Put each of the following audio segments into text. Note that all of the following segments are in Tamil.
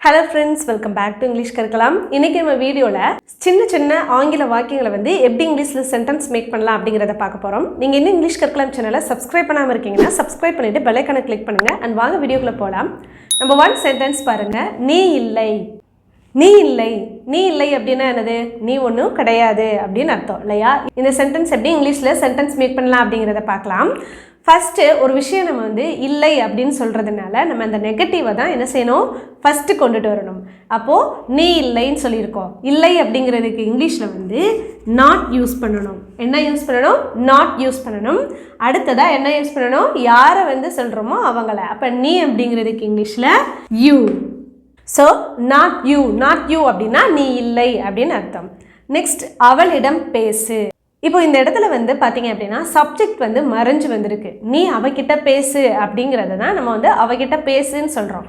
Hello friends, welcome back to English கற்கலாம். இன்னைக்கு நம்ம வீடியோல சின்ன ஆங்கில வாக்கியங்களை வந்து எப்படி இங்கிலீஷ்ல சென்டென்ஸ் மேக் பண்ணலாம் அப்படிங்கறத பார்க்க போறோம். நீங்க இன்னும் இங்கிலீஷ் கற்கலாம் சேனலை சப்ஸ்கிரைப் பண்ணாம இருக்கீங்கன்னா சப்ஸ்கிரைப் பண்ணிட்டு பெல் ஐகானை கிளிக் பண்ணுங்க and வாங்க வீடியோக்குள்ள போலாம். நம்பர் 1 சென்டென்ஸ் பாருங்க. நீ இல்லை. நீ இல்லை. நீ இல்லை அப்படினா என்னது? நீ ஒண்ணும் கிடையாது அப்படினு அர்த்தம் இல்லையா? இந்த சென்டென்ஸ் எப்படி இங்கிலீஷ்ல சென்டென்ஸ் மேக் பண்ணலாம் அப்படிங்கறத பார்க்கலாம். ஃபர்ஸ்ட் ஒரு விஷயம் நம்ம வந்து இல்லை அப்படின்னு சொல்றதுனால நம்ம அந்த நெகட்டிவை தான் என்ன செய்யணும்? ஃபர்ஸ்ட் கொண்டுட்டு வரணும். அப்போ நீ இல்லைன்னு சொல்லியிருக்கோம். இல்லை அப்படிங்கிறதுக்கு இங்கிலீஷில் வந்து நாட் யூஸ் பண்ணணும். என்ன யூஸ் பண்ணணும்? நாட் யூஸ் பண்ணணும். அடுத்ததாக என்ன யூஸ் பண்ணணும்? யாரை வந்து சொல்கிறோமோ அவங்கள. அப்போ நீ அப்படிங்கிறதுக்கு இங்கிலீஷில் யூ. ஸோ நாட் யூ அப்படின்னா நீ இல்லை அப்படின்னு அர்த்தம். நெக்ஸ்ட் அவளிடம் பேசு. இப்போ இந்த இடத்துல வந்து பார்த்தீங்க அப்படின்னா சப்ஜெக்ட் வந்து மறைஞ்சு வந்திருக்கு. நீ அவகிட்ட பேசு அப்படிங்கிறத தான் நம்ம வந்து அவகிட்ட பேசுன்னு சொல்கிறோம்.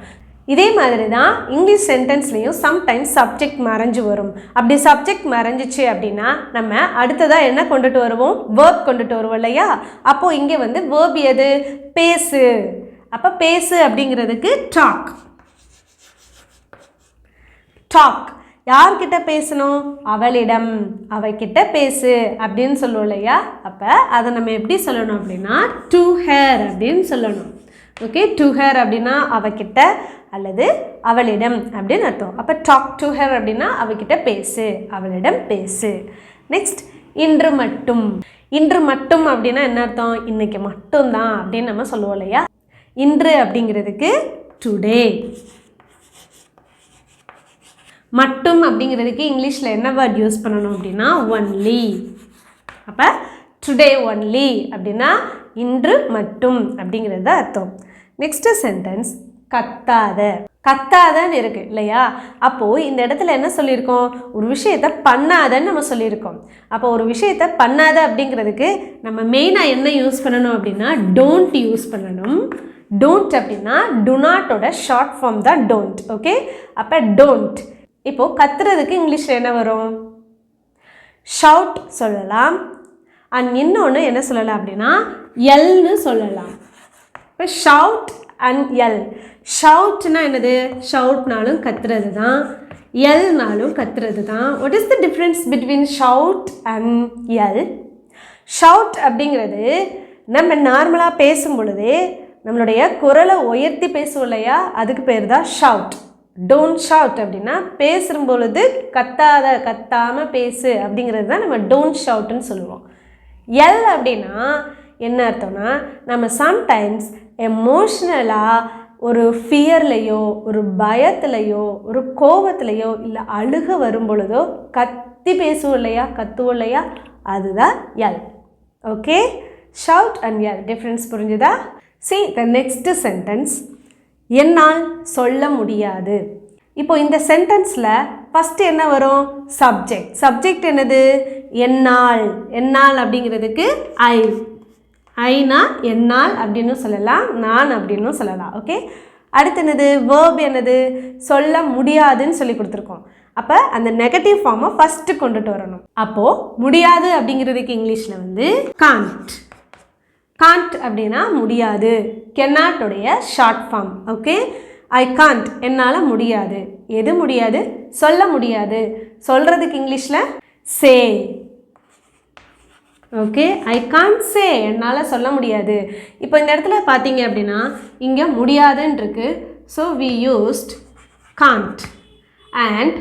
இதே மாதிரி தான் இங்கிலீஷ் சென்டென்ஸ்லேயும் சம்டைம்ஸ் சப்ஜெக்ட் மறைஞ்சு வரும். அப்படி சப்ஜெக்ட் மறைஞ்சிச்சு அப்படின்னா நம்ம அடுத்ததாக என்ன கொண்டுட்டு வருவோம்? வேர்ப் கொண்டுட்டு வருவோம் இல்லையா? அப்போது இங்கே வந்து வேர்ப் எது? பேசு. அப்போ பேசு அப்படிங்கிறதுக்கு டாக். டாக். யார்கிட்ட பேசணும்? அவளிடம். அவகிட்ட பேசு அப்படின்னு சொல்லுவோம் இல்லையா? அப்போ அதை நம்ம எப்படி சொல்லணும் அப்படின்னா டு ஹேர் அப்படின்னு சொல்லணும். ஓகே, டு ஹேர் அப்படின்னா அவகிட்ட அல்லது அவளிடம் அப்படின்னு அர்த்தம். அப்போ டாக் டு ஹேர் அப்படின்னா அவகிட்ட பேசு, அவளிடம் பேசு. நெக்ஸ்ட் இன்று மட்டும். இன்று மட்டும் அப்படின்னா என்ன அர்த்தம்? இன்னைக்கு மட்டும்தான் அப்படின்னு நம்ம சொல்லுவோம் இல்லையா? இன்று அப்படிங்கிறதுக்கு டுடே. மட்டும் அப்படிங்கிறதுக்கு இங்கிலீஷில் என்ன வேர்ட் யூஸ் பண்ணணும் அப்படின்னா ஒன்லி. அப்போ டுடே ஒன்லி அப்படின்னா இன்று மட்டும் அப்படிங்கிறது அர்த்தம். நெக்ஸ்ட் சென்டென்ஸ் கத்தாத. கத்தாதன்னு இருக்கு இல்லையா? அப்போது இந்த இடத்துல என்ன சொல்லியிருக்கோம்? ஒரு விஷயத்தை பண்ணாதன்னு நம்ம சொல்லியிருக்கோம். அப்போ ஒரு விஷயத்தை பண்ணாத அப்படிங்கிறதுக்கு நம்ம மெயினாக என்ன யூஸ் பண்ணணும் அப்படின்னா டோன்ட் யூஸ் பண்ணணும். டோன்ட் அப்படின்னா டு நாட்டோட ஷார்ட் ஃபார்ம் தான் டோன்ட். ஓகே, அப்போ டோன்ட். இப்போது கத்துறதுக்கு இங்கிலீஷில் என்ன வரும்? ஷவுட் சொல்லலாம். அண்ட் இன்னொன்று என்ன சொல்லலாம் அப்படின்னா எல்னு சொல்லலாம். இப்போ ஷவுட் அண்ட் எல். ஷவுட்னா என்னது? ஷவுட்னாலும் கத்துறது தான், எல்னாலும் கத்துறது தான். What is the difference between shout and L? Shout அப்படிங்கிறது நம்ம நார்மலாக பேசும் பொழுதே நம்மளுடைய குரலை உயர்த்தி பேசுவோம் இல்லையா? அதுக்கு பேர் தான் ஷவுட். டோன்ட் ஷவுட் அப்படின்னா பேசும் பொழுது கத்தாமல் பேசு அப்படிங்கிறது தான் நம்ம டோன்ட் ஷவுட்னு சொல்லுவோம். எல் அப்படின்னா என்ன அர்த்தம்னா நம்ம சம்டைம்ஸ் எமோஷ்னலாக ஒரு ஃபியர்லையோ ஒரு பயத்துலையோ ஒரு கோபத்துலையோ இல்லை அழுக வரும் பொழுதோ கத்தி பேசுவோம் இல்லையா, கத்துவோம் இல்லையா, அதுதான் L. Okay, shout and L difference புரிஞ்சுதா? See the next sentence. என்னால் சொல்ல முடியாது. இப்போ இந்த சென்டென்ஸில் ஃபஸ்ட்டு என்ன வரும்? சப்ஜெக்ட். சப்ஜெக்ட் என்னது? என்னால். என்னால் அப்படிங்கிறதுக்கு ஐனா என்னால் அப்படின்னு சொல்லலாம், நான் அப்படின்னு சொல்லலாம். ஓகே, அடுத்து என்னது? வேர்ப் என்னது? சொல்ல முடியாதுன்னு சொல்லி கொடுத்துருக்கோம். அப்போ அந்த நெகட்டிவ் ஃபார்மை ஃபஸ்ட்டு கொண்டுட்டு வரணும். அப்போது முடியாது அப்படிங்கிறதுக்கு இங்கிலீஷில் வந்து காண்ட். காண்ட் அப்படின்னா முடியாது. கென்னாட்டுடைய short form. Okay, I can't என்னால் முடியாது. எது முடியாது? சொல்ல முடியாது. சொல்கிறதுக்கு இங்கிலீஷில் சே. ஓகே, ஐ காண்ட் சே என்னால் சொல்ல முடியாது. இப்போ இந்த இடத்துல பார்த்தீங்க அப்படின்னா இங்கே முடியாதுன்னு இருக்கு. So we used can't. And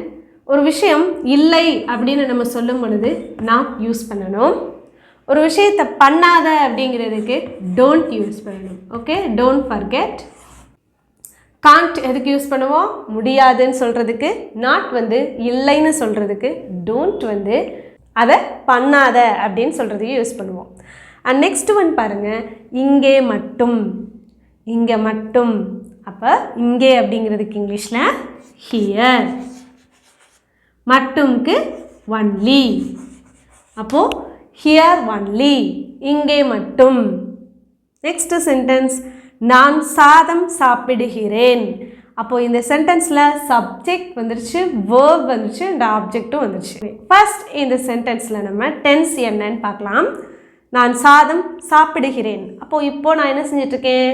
ஒரு விஷயம் இல்லை அப்படின்னு நம்ம சொல்லும் பொழுது நாட் யூஸ் பண்ணணும். ஒரு விஷயத்தை பண்ணாத அப்படிங்கிறதுக்கு டோன்ட் யூஸ் பண்ணணும். Okay, don't forget. காண்ட் எதுக்கு யூஸ் பண்ணுவோம்? முடியாதுன்னு சொல்கிறதுக்கு. நாட் வந்து இல்லைன்னு சொல்கிறதுக்கு. டோன்ட் வந்து அதை பண்ணாத அப்படின்னு சொல்கிறதுக்கு யூஸ் பண்ணுவோம். அண்ட் நெக்ஸ்ட் ஒன் பாருங்கள், இங்கே மட்டும். இங்கே மட்டும். அப்போ இங்கே அப்படிங்கிறதுக்கு இங்கிலீஷில் ஹியர். மட்டும்க்கு ஒன்லி. அப்போது ஹியர் ஒன்லி, இங்கே மட்டும். நெக்ஸ்ட் சென்டென்ஸ் நான் சாதம் சாப்பிடுகிறேன். அப்போது இந்த சென்டென்ஸில் சப்ஜெக்ட் வந்துருச்சு, வேர்ப் வந்துருச்சு அண்ட் ஆப்ஜெக்டும் வந்துருச்சு. ஃபர்ஸ்ட் இந்த சென்டென்ஸில் நம்ம டென்ஸ் என்னன்னு பார்க்கலாம். நான் சாதம் சாப்பிடுகிறேன். அப்போது இப்போது நான் என்ன செஞ்சிட்ருக்கேன்?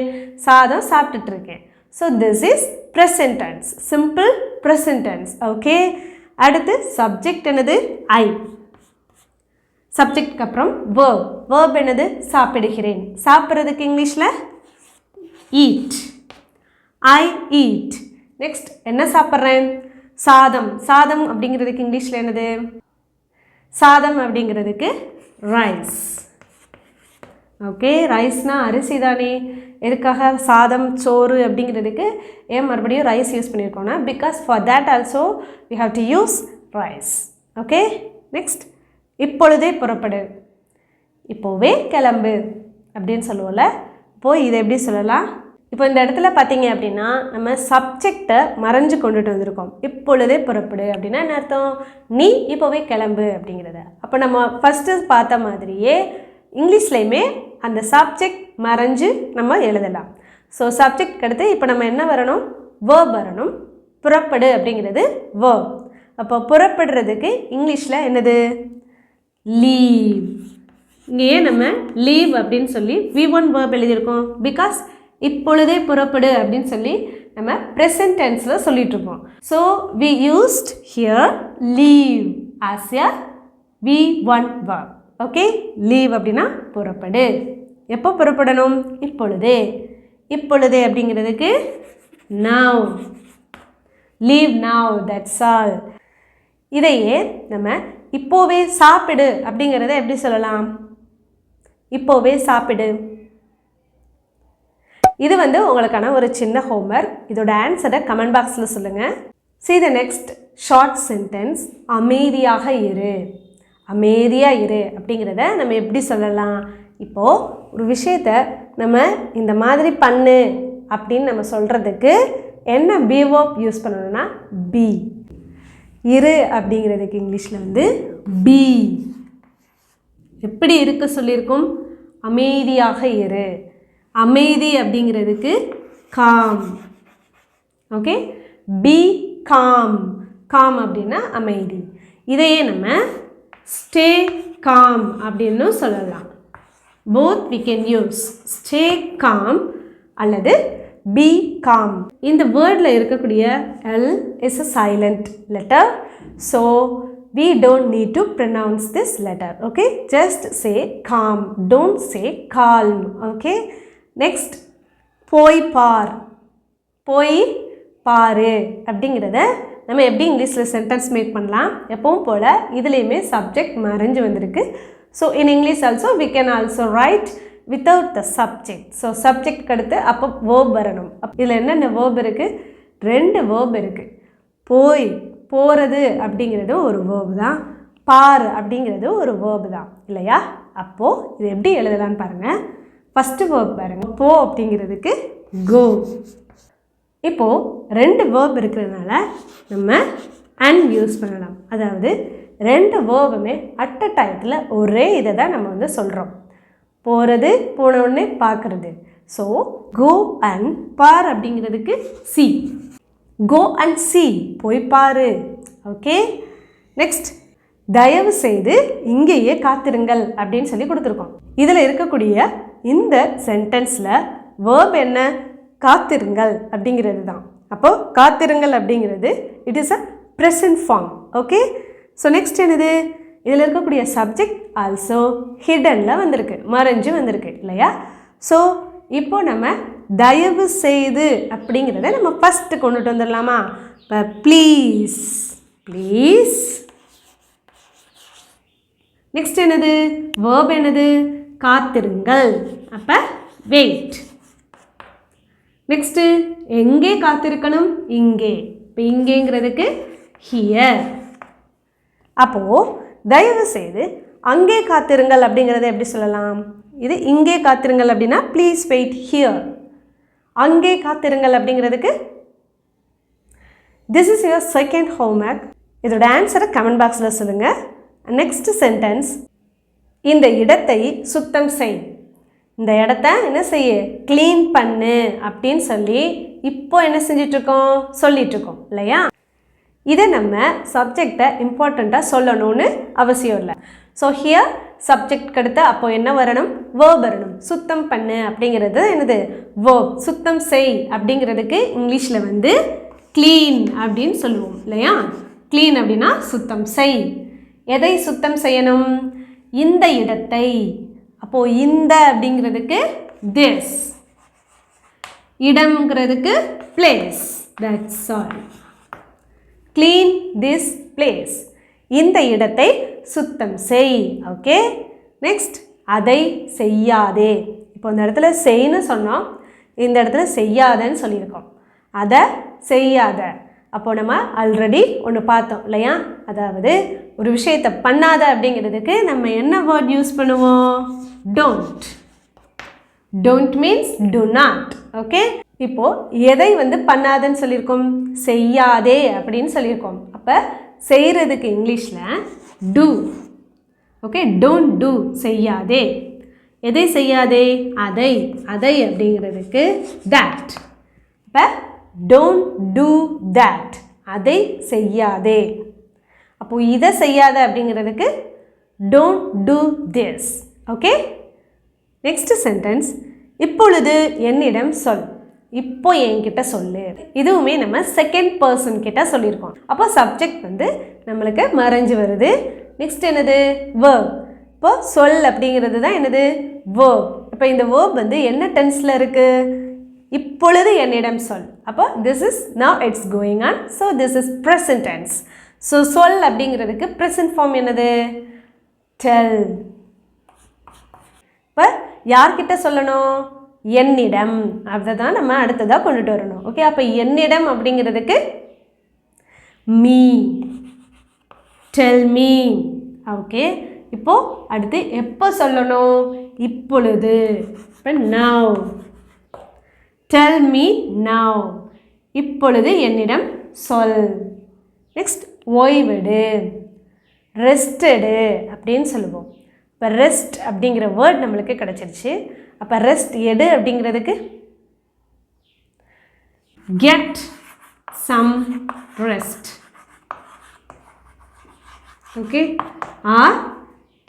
சாதம் சாப்பிட்டுட்ருக்கேன். So this is present tense, simple present tense. Okay, அடுத்து சப்ஜெக்ட் என்னது? ஐ. சப்ஜெக்ட்க்கு அப்புறம் verb. verb என்னது? சாப்பிடுகிறேன். சாப்பிட்றதுக்கு இங்கிலீஷில் eat. I eat. நெக்ஸ்ட் என்ன சாப்பிட்றேன்? சாதம். சாதம் அப்படிங்கிறதுக்கு இங்கிலீஷில் என்னது? சாதம் அப்படிங்கிறதுக்கு ரைஸ். ஓகே, ரைஸ்னால் அரிசி தானே. எதுக்காக சாதம் சோறு அப்படிங்கிறதுக்கு ஏன் மறுபடியும் ரைஸ் யூஸ் பண்ணியிருக்கோன்னா because for that also we have to use rice. Okay, next இப்பொழுதே புறப்படு. இப்போவே கிளம்பு அப்படின்னு சொல்லுவோம்ல. இப்போது இதை எப்படி சொல்லலாம்? இப்போ இந்த இடத்துல பார்த்தீங்க அப்படின்னா நம்ம சப்ஜெக்டை மறைஞ்சு கொண்டுட்டு வந்திருக்கோம். இப்பொழுதே புறப்படு அப்படின்னா என்ன அர்த்தம்? நீ இப்போவே கிளம்பு அப்படிங்கிறத. அப்போ நம்ம ஃபஸ்ட்டு பார்த்த மாதிரியே இங்கிலீஷ்லேயுமே அந்த சப்ஜெக்ட் மறைஞ்சு நம்ம எழுதலாம். ஸோ சப்ஜெக்ட் அடுத்து இப்போ நம்ம என்ன வரணும்? verb வரணும். புறப்படு அப்படிங்கிறது verb. அப்போ புறப்படுறதுக்கு இங்கிலீஷில் என்னது? லீவ். இங்கேயே நம்ம லீவ் அப்படின்னு சொல்லி V1 verb எழுதியிருக்கோம். பிகாஸ் இப்பொழுதே புறப்படு அப்படின்னு சொல்லி நம்ம ப்ரெசன்ட் டென்ஸில் சொல்லிகிட்ருப்போம். So we used here leave as a V1 verb. Okay, leave அப்படின்னா புறப்படு. எப்போ புறப்படணும்? இப்பொழுதே. இப்பொழுதே அப்படிங்கிறதுக்கு now. Leave now, that's all. இதையே நம்ம இப்போவே சாப்பிடு அப்படிங்கிறத எப்படி சொல்லலாம்? இப்போவே சாப்பிடு. இது உங்களுக்கான ஒரு சின்ன ஹோம்வொர்க். இதோட ஆன்சரை கமெண்ட் பாக்ஸில் சொல்லுங்கள். See the next short sentence. அமைதியாக இரு. அமைதியாக இரு அப்படிங்கிறத நம்ம எப்படி சொல்லலாம்? இப்போது ஒரு விஷயத்தை நம்ம இந்த மாதிரி பண்ணு அப்படின்னு நம்ம சொல்கிறதுக்கு என்ன பி verb யூஸ் பண்ணணும்னா பி. இரு அப்படிங்கிறதுக்கு இங்கிலீஷில் பி. எப்படி இருக்க சொல்லியிருக்கும்? அமைதியாக இரு. அமைதி அப்படிங்கிறதுக்கு calm. Okay, be calm. Calm அப்படின்னா அமைதி. இதையே நம்ம ஸ்டே காம் அப்படின்னு சொல்லலாம். Both we can use stay calm அல்லது be calm. இந்த வேர்டில் இருக்கக்கூடிய L is a silent letter. So we don't need to pronounce this letter. Okay, just say calm. Don't say calm. Okay, next போய் பார். போய் பாரு அப்படிங்கிறத நம்ம எப்படி இங்கிலீஷில் சென்டென்ஸ் மேக் பண்ணலாம்? எப்பவும் போல் இதுலேயுமே சப்ஜெக்ட் மறைஞ்சு வந்திருக்கு. So in English also we can also write without the subject. So subject அடுத்து அப்போ வேர்ப் வரணும். இதில் என்னென்ன வேர்ப் இருக்குது? 2 வேர்ப் இருக்குது. போய் போகிறது அப்படிங்கிறது ஒரு வேர்ப் தான். பார் அப்படிங்கிறது ஒரு வேர்ப் தான் இல்லையா? அப்போது இது எப்படி எழுதலான்னு பாருங்கள். ஃபஸ்ட்டு வேர்ப் பாருங்கள். போ அப்படிங்கிறதுக்கு கோ. இப்போது 2 வேர்ப் இருக்கிறதுனால நம்ம அண்ட் யூஸ் பண்ணலாம். அதாவது 2 வேர்புமே அட் அ டயத்தில் ஒரே இதை தான் நம்ம சொல்கிறோம். போகிறது, போன உடனே பார்க்குறது. ஸோ கோ அண்ட் பார் அப்படிங்கிறதுக்கு சி. கோ அண்ட் சி, போய் பாரு. ஓகே, நெக்ஸ்ட் தயவு செய்து இங்கேயே காத்திருங்கள் அப்படின்னு சொல்லி கொடுத்துருக்கோம். இதில் இருக்கக்கூடிய இந்த சென்டென்ஸில் வேர்ப் என்ன? காத்திருங்கள் அப்படிங்கிறது தான். அப்போது காத்திருங்கள் அப்படிங்கிறது it is a present form. Okay, so next என்னது? இதில் இருக்கக்கூடிய சப்ஜெக்ட் ஆல்சோ ஹிடனில் வந்திருக்கு, மறைஞ்சு வந்திருக்கு இல்லையா? ஸோ இப்போ நம்ம தயவு செய்து அப்படிங்கிறத நம்ம ஃபஸ்ட்டு கொண்டுட்டு வந்துடலாமா? இப்போ ப்ளீஸ். ப்ளீஸ். நெக்ஸ்ட் என்னது? வேர்ப் என்னது? காத்திருங்கள். அப்போ வெயிட். நெக்ஸ்ட்டு எங்கே காத்திருக்கணும்? இங்கே. இப்போ இங்கேங்கிறதுக்கு ஹியர். அப்போது தயவு செய்து அங்கே காத்திருங்கள் அப்படிங்கிறத எப்படி சொல்லலாம்? இது இங்கே காத்திருங்கள் அப்படின்னா ப்ளீஸ் வெயிட் ஹியர். அங்கே காத்திருங்கள் அப்படிங்கிறதுக்கு this is your second homework. இதோட ஆன்சரை கமெண்ட் பாக்ஸில் சொல்லுங்கள். நெக்ஸ்ட் சென்டென்ஸ், இந்த இடத்தை சுத்தம் செய். இந்த இடத்த என்ன செய்ய? க்ளீன் பண்ணு அப்படின்னு சொல்லி இப்போ என்ன செஞ்சிட்ருக்கோம்? சொல்லிகிட்ருக்கோம் இல்லையா? இதை நம்ம சப்ஜெக்டை இம்பார்ட்டண்ட்டாக சொல்லணும்னு அவசியம் இல்லை. ஸோ ஹியர் சப்ஜெக்ட் அடுத்து அப்போ என்ன வரணும்? வேர்ப் வரணும். சுத்தம் பண்ணு அப்படிங்கிறது என்னது? வேர்ப். சுத்தம் செய் அப்படிங்கிறதுக்கு இங்கிலீஷில் க்ளீன் அப்படின்னு சொல்லுவோம் இல்லையா? க்ளீன் அப்படின்னா சுத்தம் செய். எதை சுத்தம் செய்யணும்? இந்த இடத்தை. அப்போது இந்த அப்படிங்கிறதுக்கு this, இடம்ங்கிறதுக்கு place. That's all. Clean this place. இந்த இடத்தை சுத்தம் செய். ஓகே, நெக்ஸ்ட் அதை செய்யாதே. இப்போ இந்த இடத்துல செய்ன்னு சொன்னோம், இந்த இடத்துல செய்யாதன்னு சொல்லியிருக்கோம். அதை செய்யாத. அப்போது நம்ம ஆல்ரெடி ஒன்று பார்த்தோம் இல்லையா? அதாவது ஒரு விஷயத்தை பண்ணாத அப்படிங்கிறதுக்கு நம்ம என்ன வேர்ட் யூஸ் பண்ணுவோம்? Don't. Don't means do not. Okay, இப்போது எதை பண்ணாதன்னு சொல்லியிருக்கோம்? செய்யாதே அப்படின்னு சொல்லியிருக்கோம். அப்போ செய்கிறதுக்கு இங்கிலீஷில் do. ஓகே, டோன்ட் do, செய்யாதே. எதை செய்யாதே? அதை. அதை அப்படிங்கிறதுக்கு that. இப்போ don't do that, அதை செய்யாதே. அப்போது இதை செய்யாத அப்படிங்கிறதுக்கு don't do this. Okay, next sentence, இப்பொழுது என்னிடம் சொல். இப்போ என்கிட்ட சொல்லு. இதுவுமே நம்ம செகண்ட் பர்சன் கிட்ட சொல்லியிருக்கோம். அப்போ சப்ஜெக்ட் நம்மளுக்கு மறைஞ்சு வருது. நெக்ஸ்ட் என்னது? verb. இப்போ சொல் அப்படிங்கிறது தான் என்னது? verb. இப்போ இந்த verb என்ன டென்ஸில் இருக்குது? இப்பொழுது என்னிடம் சொல். அப்போ this is now it's going on, so this is present tense. so சொல் அப்படிங்கிறதுக்கு present form என்னது? tell. இப்போ யார்கிட்ட சொல்லணும்? என்னிடம். அதுதான் நம்ம அடுத்ததாக கொண்டுட்டு வரணும். ஓகே, அப்போ என்னிடம் அப்படிங்கிறதுக்கு me, tell me. ஓகே, இப்போது அடுத்து எப்போ சொல்லணும்? இப்பொழுது. இப்போ now, tell me now. இப்பொழுது என்னிடம் சொல். நெக்ஸ்ட் ஓய்வெடு, ரெஸ்டெடு அப்படின்னு சொல்லுவோம். இப்போ ரெஸ்ட் அப்படிங்கிற வேர்ட் நம்மளுக்கு கிடச்சிருச்சு. அப்போ ரெஸ்ட் எடு அப்படிங்கிறதுக்கு get some rest. Okay, or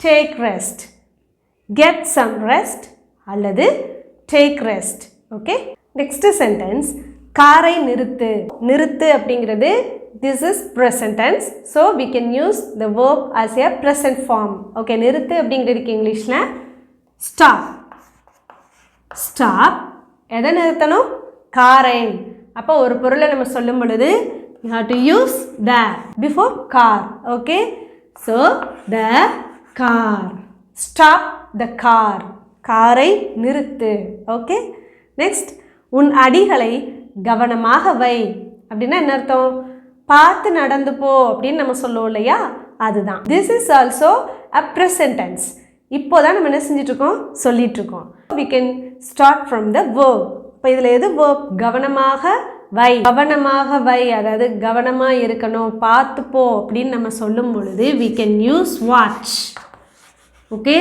take rest. Get some rest அல்லது take rest. Okay, next sentence, காரை நிறுத்து. நிறுத்து அப்படிங்கிறது this is present tense, so we can use the verb as a present form. Okay, நிறுத்து அப்படிங்கிறதுக்கு இங்கிலீஷில் stop. stop. எதை நிறுத்தணும்? காரை. அப்போ ஒரு பொருளை நம்ம சொல்லும் பொழுது you have to use the before car. Okay, so the car. stop the car. காரை நிறுத்து. ஓகே, நெக்ஸ்ட், உன் அடிகளை கவனமாக வை. அப்படின்னா என்ன அர்த்தம்? பார்த்து நடந்து போ அப்படின்னு நம்ம சொல்லுவோம் இல்லையா? அதுதான். This is also a present tense. இப்போ தான் நம்ம என்ன செஞ்சிட்ருக்கோம்? சொல்லிகிட்ருக்கோம். we can start from the verb. இப்போ இதில் எது verb? கவனமாக வை. கவனமாக வை, அதாவது கவனமாக இருக்கணும், பார்த்து போ அப்படின்னு நம்ம சொல்லும் பொழுது we can use watch. Okay,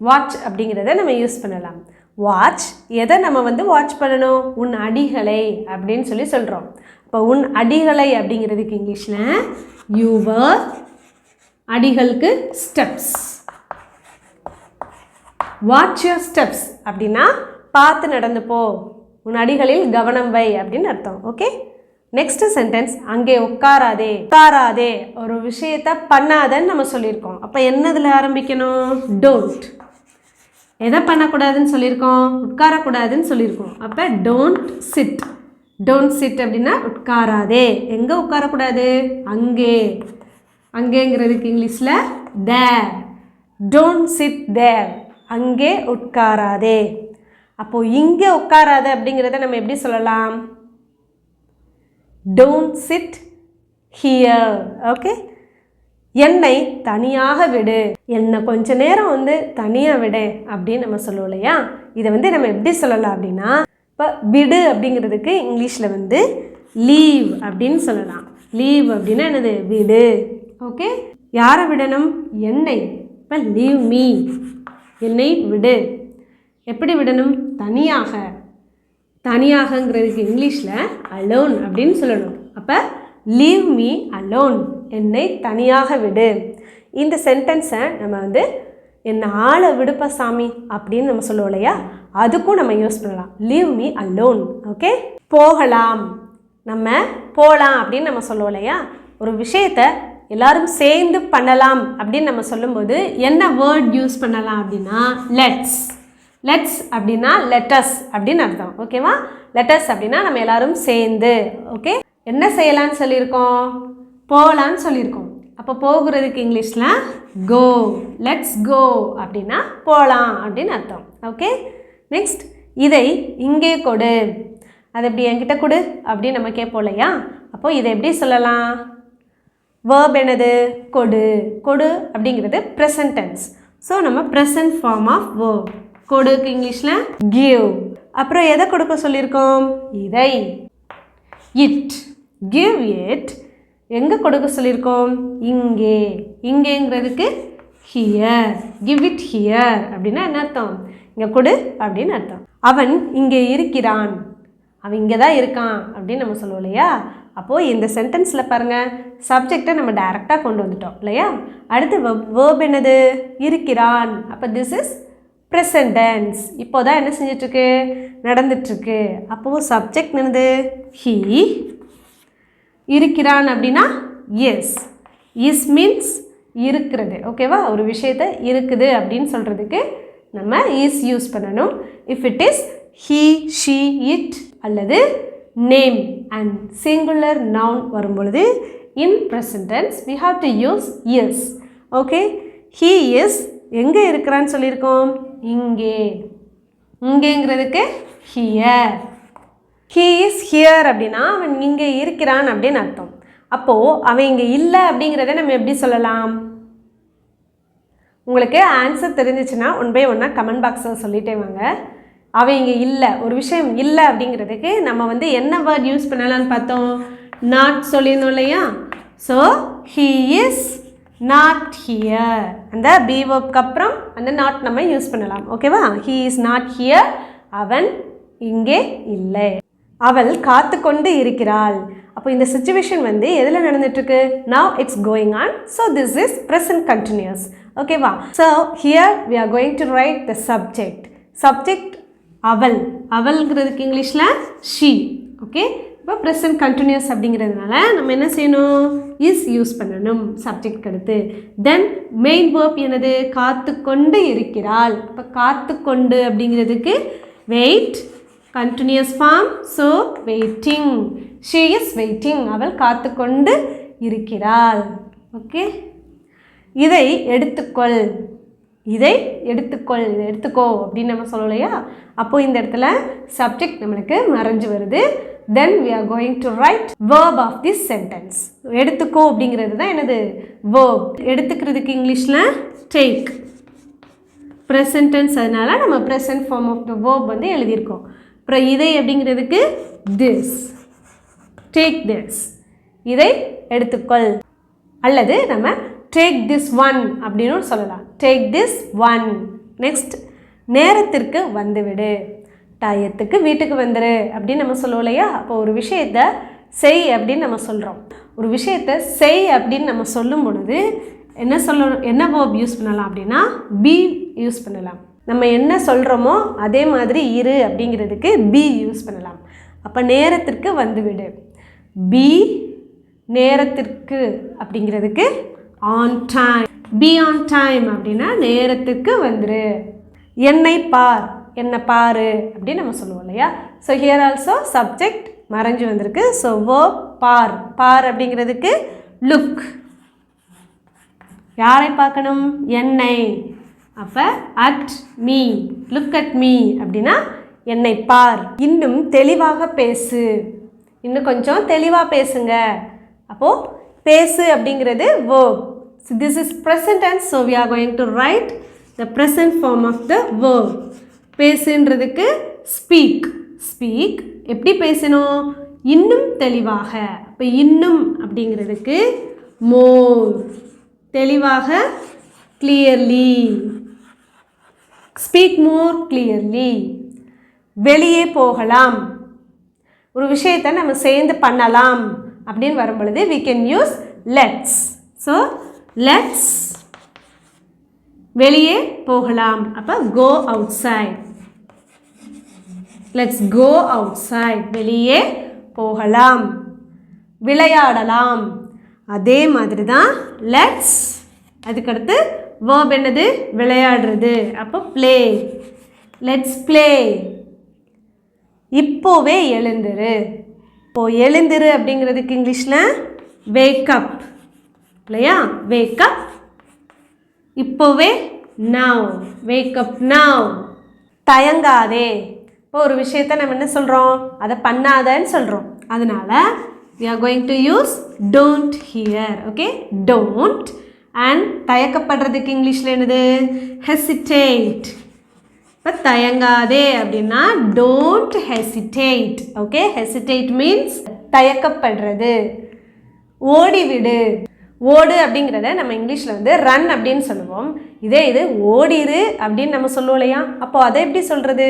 watch அப்படிங்கிறத நம்ம யூஸ் பண்ணலாம். வாட்ச் எதை நம்ம வாட்ச் பண்ணணும்? உன் அடிகளை அப்படின்னு சொல்லி சொல்கிறோம். இப்போ உன் அடிகளை அப்படிங்கிறதுக்கு இங்கிலீஷில் யுவர், அடிகளுக்கு ஸ்டெப்ஸ். வாட்ச் யுவர் ஸ்டெப்ஸ் அப்படின்னா பார்த்து நடந்து போ, உன் அடிகளில் கவனம் வை அப்படின்னு அர்த்தம். ஓகே, நெக்ஸ்ட் சென்டென்ஸ், அங்கே உட்காராதே. உட்காராதே, ஒரு விஷயத்தை பண்ணாதன்னு நம்ம சொல்லியிருக்கோம். அப்போ என்னதில் ஆரம்பிக்கணும்? டோன்ட். எதை பண்ணக்கூடாதுன்னு சொல்லியிருக்கோம்? உட்காரக்கூடாதுன்னு சொல்லியிருக்கோம். அப்போ டோன்ட் சிட். டோன்ட் சிட் அப்படின்னா உட்காராதே. எங்கே உட்காரக்கூடாது? அங்கே. அங்கேங்கிறதுக்கு இங்கிலீஷில் தேர். டோன்ட் சிட் தேர். அங்கே உட்காராதே. அப்போது இங்கே உட்காராத அப்படிங்கிறத நம்ம எப்படி சொல்லலாம்? Don't chit here. ஓகே, என்னை தனியாக விடு. என்னை கொஞ்ச நேரம் தனியாக விடு அப்படின்னு நம்ம சொல்லுவோம் இல்லையா? இதை நம்ம எப்படி சொல்லலாம் அப்படின்னா, இப்போ விடு அப்படிங்கிறதுக்கு இங்கிலீஷில் லீவ் அப்படின்னு சொல்லலாம். லீவ் அப்படின்னா என்னது? விடு. ஓகே, யாரை விடணும்? என்னை. இப்போ லீவ் மீ, என்னை விடு. எப்படி விடணும்? தனியாக. தனியாகங்கிறதுக்கு இங்கிலீஷில் அலோன் அப்படின்னு சொல்லணும். அப்போ லீவ் மீ அலோன், என்னை தனியாக விடு. இந்த சென்டென்ஸை நம்ம என்னை ஆளை விடுப்பா சாமி அப்படின்னு நம்ம சொல்லுவோம் இல்லையா? அதுக்கும் நம்ம யூஸ் பண்ணலாம். Leave me alone. ஓகே, போகலாம். நம்ம போகலாம் அப்படின்னு நம்ம சொல்லுவோம் இல்லையா, ஒரு விஷயத்தை எல்லாரும் சேர்ந்து பண்ணலாம் அப்படின்னு நம்ம சொல்லும்போது என்ன வேர்ட் யூஸ் பண்ணலாம் அப்படின்னா லெட்ஸ். லெட்ஸ் அப்படின்னா லெட்டஸ் அப்படின்னு அர்த்தம். ஓகேவா? லெட்டஸ் அப்படின்னா நம்ம எல்லாரும் சேர்ந்து. ஓகே, என்ன செய்யலான்னு சொல்லியிருக்கோம்? போகலான்னு சொல்லியிருக்கோம். அப்போ போகிறதுக்கு இங்கிலீஷில் கோ. லெட்ஸ் கோ அப்படின்னா போகலாம் அப்படின்னு அர்த்தம். ஓகே, நெக்ஸ்ட் இதை இங்கே கொடு. அது எப்படி என்கிட்ட கொடு அப்படின்னு நம்ம கேட்போம் இல்லையா, அப்போது இதை எப்படி சொல்லலாம்? வேர்ப் என்னது? கொடு. கொடு அப்படிங்கிறது ப்ரெசன்ட் டென்ஸ். ஸோ நம்ம ப்ரெசன்ட் ஃபார்ம் ஆஃப் வேர்ப். கொடுக்கு இங்கிலீஷில் கிவ். அப்புறம் எதை கொடுக்க சொல்லியிருக்கோம்? இதை. இட். Give it. எங்கே கொடுக்க சொல்லியிருக்கோம்? இங்கே. இங்கேங்கிறதுக்கு ஹியர். கிவ் இட் ஹியர் அப்படின்னா என்ன அர்த்தம்? இங்கே கொடு அப்படின்னு அர்த்தம். அவன் இங்கே இருக்கிறான். அவன் இங்கே தான் இருக்கான் அப்படின்னு நம்ம சொல்லுவோம் இல்லையா. அப்போது இந்த சென்டென்ஸில் பாருங்கள், சப்ஜெக்டை நம்ம டைரெக்டாக கொண்டு வந்துட்டோம் இல்லையா. அடுத்து வேர்ப் என்னது? இருக்கிறான். அப்போ திஸ் இஸ் ப்ரெசன்ட் டென்ஸ். இப்போ தான் என்ன செஞ்சிட்ருக்கு? நடந்துட்டுருக்கு. அப்போது சப்ஜெக்ட் என்னது? ஹீ. இருக்கிறான் அப்படின்னா எஸ். இஸ் மீன்ஸ் இருக்கிறது. ஓகேவா? ஒரு விஷயத்தை இருக்குது அப்படின்னு சொல்கிறதுக்கு நம்ம இஸ் யூஸ் பண்ணணும். If it is he, she, it அல்லது நேம் அண்ட் சிங்குலர் நவுன் வரும்பொழுது in present tense we have to use is. Okay, he is எங்கே இருக்கிறான்னு சொல்லியிருக்கோம்? இங்கே. இங்கேங்கிறதுக்கு here. he is here அப்படின்னா அவன் இங்கே இருக்கிறான் அப்படின்னு அர்த்தம். அப்போது அவன் இங்கே இல்லை அப்படிங்கிறத நம்ம எப்படி சொல்லலாம்? உங்களுக்கு ஆன்சர் தெரிஞ்சிச்சுன்னா 1 by 1 கமெண்ட் பாக்ஸில் சொல்லிட்டே வாங்க. அவன் இங்கே இல்லை, ஒரு விஷயம் இல்லை அப்படிங்கிறதுக்கு நம்ம என்ன வேர்ட் யூஸ் பண்ணலான்னு பார்த்தோம்? நாட் சொல்லிடணும் இல்லையா. So he is not here. அந்த பி வேர்ப்க்கு அப்புறம் அந்த நாட் நம்ம யூஸ் பண்ணலாம். ஓகேவா? He is not here. அவன் இங்கே இல்லை. அவள் காத்து கொண்டு இருக்கிறாள். அப்போ இந்த சிச்சுவேஷன் எதில் நடந்துட்டுருக்கு? Now it's going on. So this is present continuous. ஓகேவா? So here we are going to write the subject. Subject அவள். அவள்ங்கிறதுக்கு இங்கிலீஷில் ஷீ. ஓகே, இப்போ ப்ரெசன்ட் கண்டினியூஸ் அப்படிங்கிறதுனால நம்ம என்ன செய்யணும்? இஸ் யூஸ் பண்ணணும் சப்ஜெக்ட் அடுத்து. தென் மெயின் வேர்ப் என்னது? காத்து கொண்டு இருக்கிறாள். இப்போ காத்து கொண்டு அப்படிங்கிறதுக்கு wait, continuous form. So waiting. She is waiting. அவள் காத்து கொண்டு இருக்கிறாள். ஓகே, இதை எடுத்துக்கொள். இதை எடுத்துக்கொள், இதை எடுத்துக்கோ அப்படின்னு நம்ம சொல்லலாம் இல்லையா. அப்போது இந்த இடத்துல சப்ஜெக்ட் நம்மளுக்கு மறைஞ்சு வருது. தென் we are going to write verb of this sentence. எடுத்துக்கோ அப்படிங்கிறது தான் என்னது? verb. எடுத்துக்கிறதுக்கு இங்கிலீஷில் take. ப்ரெசன்ட் டென்ஸ், அதனால் நம்ம present form of the verb எழுதியிருக்கோம். அப்புறம் இதை அப்படிங்கிறதுக்கு this. take this. இதை எடுத்துக்கொள். அல்லது நம்ம take this one அப்படின்னு சொல்லலாம். take this one. நெக்ஸ்ட் நேரத்திற்கு வந்துவிடு. டயத்துக்கு வீட்டுக்கு வந்துடு அப்படின்னு நம்ம சொல்லுவோம் இல்லையா. அப்போ ஒரு விஷயத்தை செய் அப்படின்னு நம்ம சொல்கிறோம். ஒரு விஷயத்தை செய் அப்படின்னு நம்ம சொல்லும் பொழுது என்ன சொல்லணும்? என்ன வேர்ப் யூஸ் பண்ணலாம் அப்படின்னா பி யூஸ் பண்ணலாம். நம்ம என்ன சொல்கிறோமோ அதே மாதிரி இரு அப்படிங்கிறதுக்கு பி யூஸ் பண்ணலாம். அப்போ நேரத்திற்கு வந்துவிடு. பி நேரத்திற்கு அப்படிங்கிறதுக்கு on time. Be on time அப்படின்னா நேரத்துக்கு வந்துரு. என்னை பார், என்னை பாரு அப்படின்னு நம்ம சொல்லுவோம் இல்லையா. ஸோ ஹியர் ஆல்சோ சப்ஜெக்ட் மறைஞ்சு வந்திருக்கு. ஸோ வேர்ப் பார். பார் அப்படிங்கிறதுக்கு லுக். யாரை பார்க்கணும்? என்னை. அப்போ at me. Look at me அப்படின்னா என்னை பார். இன்னும் தெளிவாக பேசு. இன்னும் கொஞ்சம் தெளிவாக பேசுங்க. அப்போது பேசு அப்படிங்கிறது verb. So this is present tense. So we are going to write the present form of the verb. பேசுன்றதுக்கு speak. speak எப்படி பேசணும்? இன்னும் தெளிவாக. அப்போ இன்னும் அப்படிங்கிறதுக்கு more. தெளிவாக clearly. speak more clearly. வெளியே போகலாம். ஒரு விஷயத்தை நம்ம சேர்ந்து பண்ணலாம் அப்படின்னு வரும் பொழுது we can use let's. So let's வெளியே போகலாம். அப்போ go outside. Let's go outside. வெளியே போகலாம், விளையாடலாம். அதே மாதிரி தான் லெட்ஸ், அதுக்கடுத்து verb என்னது, விளையாடுறது, அப்போ ப்ளே, லெட்ஸ் ப்ளே. இப்போவே எழுந்திரு. இப்போது எழுந்திரு அப்படிங்கிறதுக்கு இங்கிலீஷில் வேக்கப் இல்லையா, வேக்கப். இப்போவே now, வேக்கப் now. தயங்காதே. இப்போ ஒரு விஷயத்தை நம்ம என்ன சொல்கிறோம், அதை பண்ணாதன்னு சொல்கிறோம். அதனால we are going to use don't here. Okay, don't. And தயக்கப்படுறதுக்கு இங்கிலீஷில் என்னது, hesitate. இப்போ தயங்காதே அப்படின்னா don't hesitate. Okay, hesitate means தயக்கப்படுறது. ஓடிவிடு. ஓடு அப்படிங்கிறத நம்ம இங்கிலீஷில் வந்து ரன் அப்படின்னு சொல்லுவோம். இதே இது ஓடிரு அப்படின்னு நம்ம சொல்லுவோம் இல்லையா, அப்போது அதை எப்படி சொல்கிறது,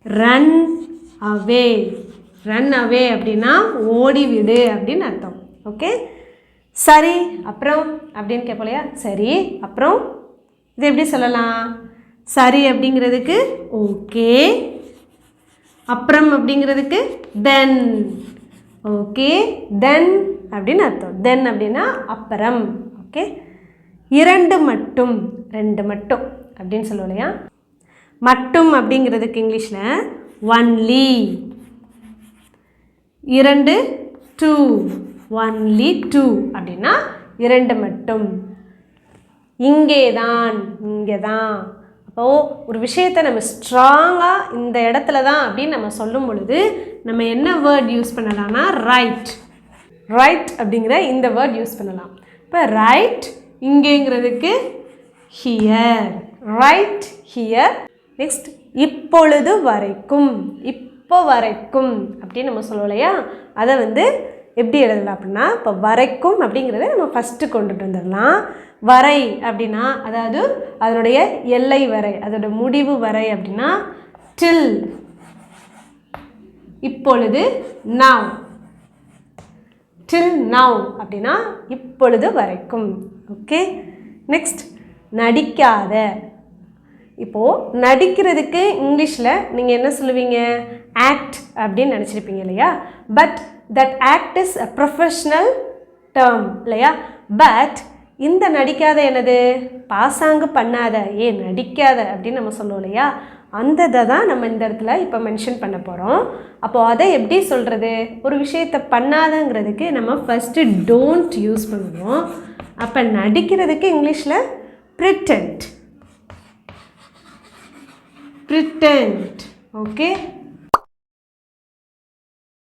ரன் அவே. ரன் அவே அப்படின்னா ஓடிவிடு அப்படின்னு அர்த்தம். ஓகே, சரி அப்புறம் அப்படின்னு கேட்போம் இல்லையா, சரி அப்புறம் இது எப்படி சொல்லலாம், சரி அப்படிங்கிறதுக்கு ஓகே, அப்புறம் அப்படிங்கிறதுக்கு தென். ஓகே, தென் அப்படின்னு அர்த்தம். தென் அப்படின்னா அப்புறம். ஓகே, இரண்டு மட்டும், ரெண்டு மட்டும் அப்படின்னு சொல்லுவோம் இல்லையா. மட்டும் அப்படிங்கிறதுக்கு இங்கிலீஷில் ஒன்லி. இரண்டு டூ, ஒன்லி டூ அப்படின்னா இரண்டு மட்டும். இங்கே தான், இங்கே தான். அப்போது ஒரு விஷயத்தை நம்ம ஸ்ட்ராங்காக இந்த இடத்துல தான் அப்படின்னு நம்ம சொல்லும் பொழுது நம்ம என்ன வேர்ட் யூஸ் பண்ணலாம்னா ரைட். ரைட் அப்படிங்கிற இந்த வேர்ட் யூஸ் பண்ணலாம். இப்போ ரைட் இங்கேங்கிறதுக்கு ஹியர், ரைட் ஹியர். நெக்ஸ்ட் இப்பொழுது வரைக்கும், இப்போ வரைக்கும் அப்படின்னு நம்ம சொல்லுவோம் இல்லையா, அதை வந்து எப்படி எழுதலாம் அப்படின்னா, இப்போ வரைக்கும் அப்படிங்கிறத நம்ம ஃபஸ்ட்டு கொண்டுட்டு வந்துடலாம். வரை அப்படின்னா அதாவது அதனுடைய எல்லை வரை, அதோட முடிவு வரை அப்படின்னா டில். இப்பொழுது நவ், டில் நவ் அப்படின்னா இப்பொழுது வரைக்கும். ஓகே, நெக்ஸ்ட் நடிக்காத. இப்போது நடிக்கிறதுக்கு இங்கிலீஷில் நீங்கள் என்ன சொல்லுவீங்க, ஆக்ட் அப்படின்னு நினச்சிருப்பீங்க இல்லையா. But that act is a professional term இல்லையா. பட் இந்த நடிக்காத என்னது, பாசாங்கு பண்ணாத, நடிக்காத அப்படின்னு நம்ம சொல்லுவோம் இல்லையா. அந்த இதை தான் நம்ம இந்த இடத்துல இப்போ மென்ஷன் பண்ண போகிறோம். அப்போது அதை எப்படி சொல்கிறது, ஒரு விஷயத்தை பண்ணாதங்கிறதுக்கு நம்ம ஃபஸ்ட்டு டோன்ட் யூஸ் பண்ணுவோம். அப்போ நடிக்கிறதுக்கு இங்கிலீஷில் pretend. Pretend. Okay.